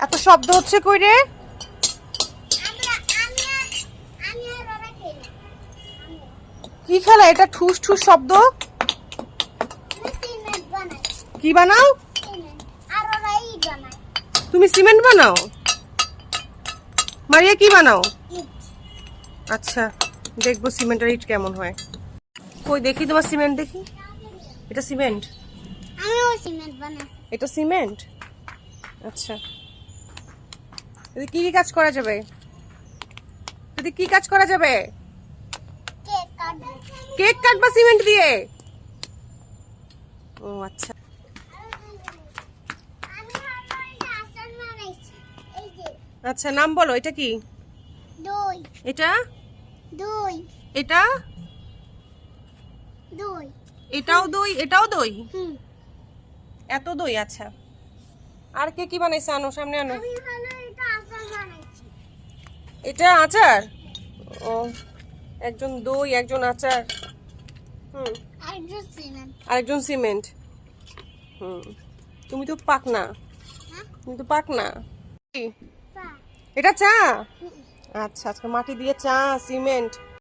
এত শব্দ হচ্ছে কই রে? কি খেলা এটা? ঠুস ঠুস শব্দ। কি বানাও? তুমি সিমেন্ট বানাও? মারিয়া কি বানাও? আচ্ছা, দেখবো সিমেন্টের ইট কেমন হয়। কই দেখি তোমার সিমেন্ট দেখি। এটা সিমেন্ট? এটা সিমেন্ট। আচ্ছা, কি কি কাজ করা যাবে? কি কাজ করা যাবে? কেক কাটবা সিমেন্ট দিয়ে? ও আচ্ছা। আচ্ছা, নাম বলো। এটা কি? দই। এটা দই। এটা দই। এটাও দই, এটাও দই। হুম। এত দই। আচ্ছা, আর কে কি বানাইছে? আনো সামনে আনো। আমি হলো এটা আচার বানাইছি। এটা আচার? ও, একজন দই, একজন আচার। হুম। আরেকজন সিমেন্ট। আরেকজন সিমেন্ট। হুম, তুমি তো পাকনা। হ্যাঁ? তুমি তো পাকনা। কি? চা। এটা চা? হুম। আচ্ছা, আজকে মাটি দিয়ে চা, সিমেন্ট।